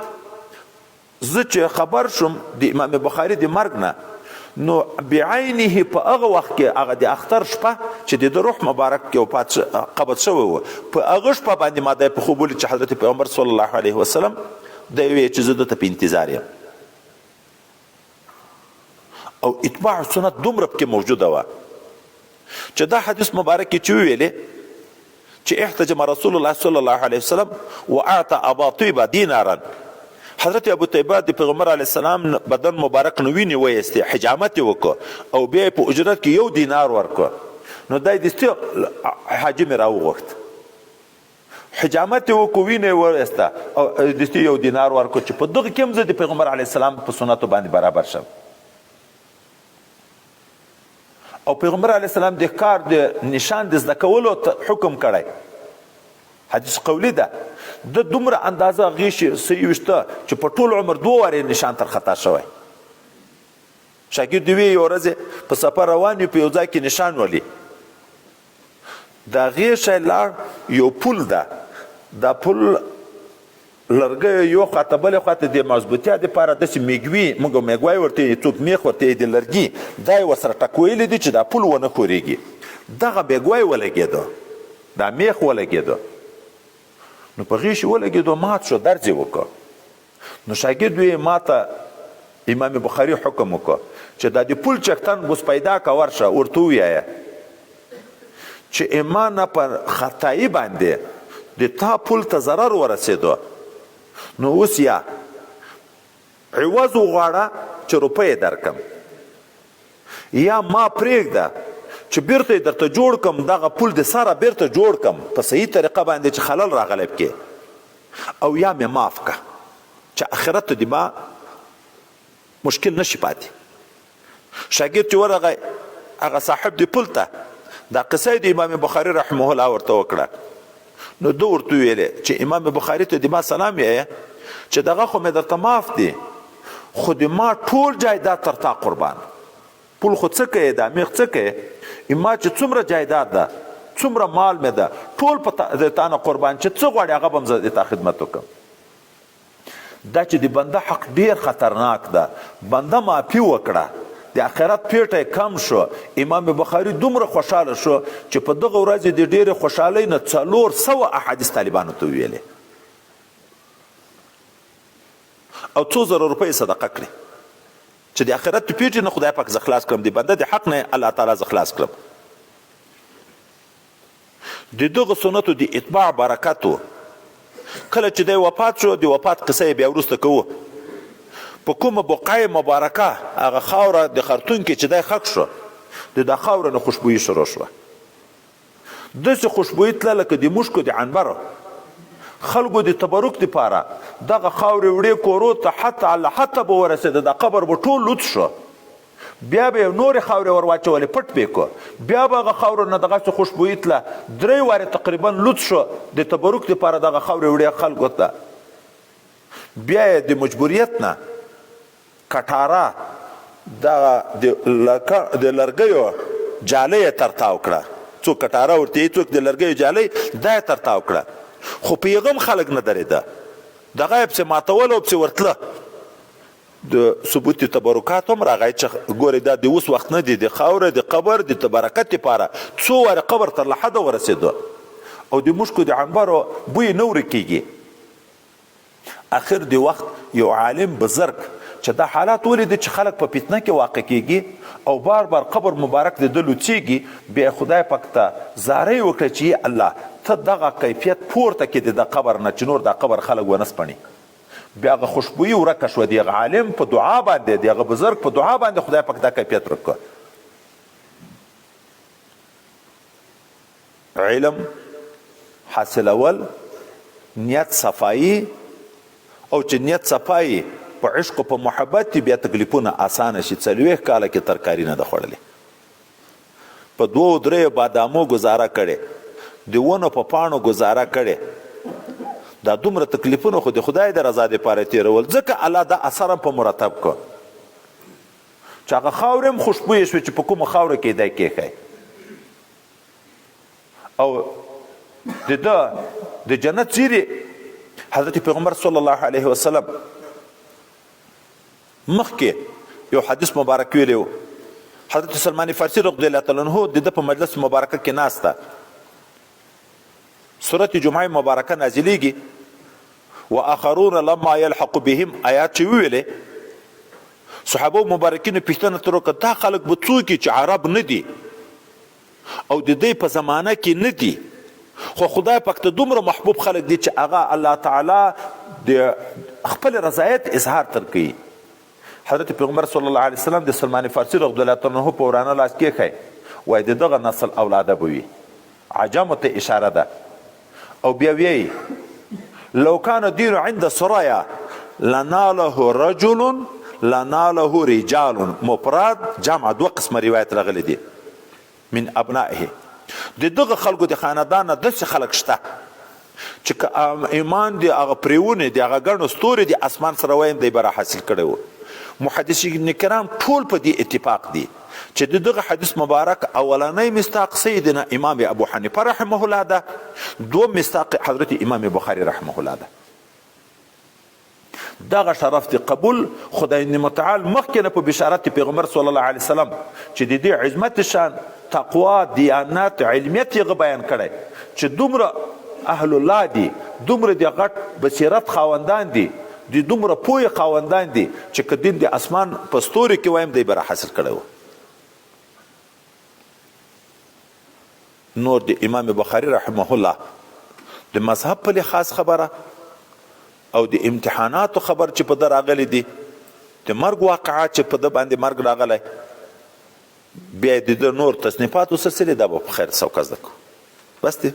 Speaker 1: زه چې خبر شوم د امام بخاري د مرګ نه، نو بعینه په هغه وخت کې هغه د اختر شپه چې د روح مبارک کې وفات قبض شوی و، په هغه شپه باندې ما دی په خوب ولید چې حضرت پیغمبر صلی الله علیه وسلم دی وی چې زه دته په انتظار یم. او اتباع سنت دومره پکې موجوده وه چې دا حدیث مبارک کې چې ویلې چې احتجم رسول الله صلی الله علیه وسلم واعطى ابا طیبه دینارا، حضرت ابو طیبه د پیغمبر علیه السلام بدن مبارک نو وینې ویستې، حجامت یې وکړه او بیا یې په اجرت کې 1 دینار ورکړه. نو دا یې دستي حاجم یې راوغوښت، حجامت یې وکړو، وینې یې وویسته او دستي 1 دینار ورکړه چې په دغه کې هم زه د پیغمبر علیه السلام په سنتو باندې برابر شم. او پیغمبر علیه السلام د کار د نشان د زده کولو حکم کړی، حدیث قولی ده. د دومره اندازه غیشي صحیح وشته چې په ټول عمر 2 وارې نشان تر خطا شوی. شاګرد وی یو ورځ په سفر روان یو په یو ځای کې نشان ولي، دا غیشه لار یو پل ده، دا پل لرګی یو خواته بلې خواته د مضبوطیا دپاره داسې میږوي، موږ میږوی ورته څوک میخ ورته د لرګي، دا یې ورسره ټکویلی دي چې دا پل ونه ښورېږي. دغه میږوی ولګېده، دا میخ ولګېده، نو په غیشي ولګېدو، مات شو، درز یې وکړه. نو شاګرد وی ما ته امام بخاري حکم وکړه چې دا د پل چښتن اوس پیدا که ورشه ورته ووایه چې اما نه په خطایي باندې د تا پل ته ضرر ورسېدو، نو اوس یا عوض وغواړه چې روپۍ درکم، یا ما پرېږده چې بیرته یې درته جوړ کم، دغه پل د سره بیرته جوړ کم په صحیح طریقه باندې چې خلل راغلی پکې، او یا مې معاف که چې آخرت ته د ما مشکل نشي پاتې. شاګرد چې ورغی هغه صاحب د پل ته دا قصه د امام بخاري رحمه الله ورته وکړه. نو ده ورته ویلې چې امام بخاري ته د ما سلام یې چې دغه خو مې درته معاف دی، خو د ما ټول جایداد تر تا قربان، پول خو څه کوې، دا میخ څه کوې، ما چې څومره جایداد ده، څومره مال مې ده، ټول په تا نه قربان، چې څه غواړې هغه به هم زه د تا خدمت وکړم. دا چې د بنده حق ډیر خطرناک ده، بنده معافي وکړه، د آخرت پیټی کم شو. امام بخاري دومره خوشحاله شو چې په دغه ورځ د ډیرې خوشحالۍ نه 400 احادیث طالبانو ته ویلې او 2000 روپۍ صدقه کړې چې د آخرت د پیټې نه خدای پاک زه خلاص کړم، د بنده د حق نه الله تعالی زه خلاص کړم. د دغه سنتو د اتباع برکت و. کله چې دی وفات شو، د وفات قصه یې بیا وروسته کوو. په کومه بقعه مبارکه هغه خاوره د خرطون کې چې دی خښ شو، د دا خاوره نه خوشبویي شروع شوه، داسې خوشبویي تله لکه د مشکو د عنبرو. خلکو د تبرک دپاره دغه خاورې وړې کورو ته حتی به ورسېده، د قبر به ټول لوڅ شو، بیا به یو نورې خاورې ور واچولې پټ به یې کړو، بیا به هغه خاورو نه دغسې خوشبویي تله 3 وارې تقریبا لوڅ شو د تبرک دپاره دغه خاورې وړې خلکو ته. بیا یې د مجبوریت نه کټاره دغه د لرګیو جالۍ یې ترتاو کړه، څوک کټاره ورته یي، څوک د لرګیو جالۍ، دا یې ترتاو کړه. خو په هغه هم خلک نه درېده، دغه یې پسې ماتول او پسې ورتله. د ثبوت تبرکات هم راغی چې ګورې دا د اوس وخت نه دی، د خاوره د قبر د تبرکت دپاره 2 وارې قبر تر لحده ورسېدو او د مشکو د عنبرو بوی نه ورکېږي. اخر د وخت یو عالم بزرګ چې دا حالات ولیده چې خلک په فتنه کې واقع کېږي او بار بار قبر مبارک د ده لوڅېږي، بیا خدای پاک ته زارۍ وکړه چې الله ته دغه کیفیت پورته کړي د قبر نه چې نور دا قبر خلک ونه سپڼي. بیا هغه خوشبویي ورکه شوه، د هغه عالم په دعا باندې، د هغه بزرګ په دعا باندې خدای پاک دا کیفیت ورکړه. علم حاصلول، نیت صفایي، او چې نیت صفایي په عشق او په محبت بیا تکلیفونه اسانه شي. 40 کاله کې ترکاري نه ده خوړلې. په 2-3 بادامو گزاره کړي، د ونو په پاڼو گزاره کړي. دا دومره تکلیفونه خو د خدای د رضا دپاره تېرول، ځکه الله دا اثر هم په مرتب کړ چې هغه خاورې هم خوشبویه شوې چې په کومه خاوره کې دی کېښی. او د جنت سیرې حضرت پیغمبر صلی الله علیه وسلم مخکې یو حدیث مبارک ویلی و. حضرت سلمان فارسی رضی الله تعالی عنه د ده په مجلس مبارکه کې ناسته، سورت جمعه مبارکه نازلیږي، واخرون لما يلحق بهم آیات چې ویلې، صحابه مبارکینو پوښتنه ترې وکړه دا خلک به څوک چې عرب نه دي او د دې په زمانه کې نه دي، خو خدای پاک ته دومره محبوب خلک دي چې هغه الله تعالی د خپل رضایت اظهار تر کوي. حضرت پیغمبر صلی الله علیه وسلم د سلمان فارسی رضی الله عنه په ورانه لاس کېښی، وایي د دغه نسل اولاده به وي. عجمو ته اشاره ده. او بیا ویي لو کان دین عند سرایا لناله رجل لناله رجال، مفرد جمع 2 قسمه روایت راغلی دي من ابنائه. د دغه خلکو د خاندانه داسې خلک شته چې ایمان دی هغه پریونه دی هغه ګڼو ستوري دی اسمان سره وایم دی به را حاصل کړی و. محدثین کرام ټول په دې اتفاق دي چې دغه حدیث مبارک اولنی مصداق سیدنا امام ابو حنیفه رحمه الله ده، 2 مصداق حضرت امام بخاری رحمه الله ده. دغه شرف دی قبول خدای متعال مخکې نه په بشارت پیغمبر صلی الله علیه وسلم چې د دې عظمت شان تقوا دیانت علمیت یې بیان کړی چې دومره اهل الله دي، دومره د غټ بصیرت خاوندان دي، د دومره پوهې خاوندان دي چې که دین د اسمان په ستوري کې وایم دی به را حاصل کړی و. نور د امام بخاری رحمه الله د مذهب په لحاظ خبره او د امتحاناتو خبر چې په ده راغلی دي، د مرګ واقعات چې په ده باندې مرګ راغلی، بیا د ده نور تصنیفات و سلسلې دا به په خیر سوکه زده کړو. بس دی.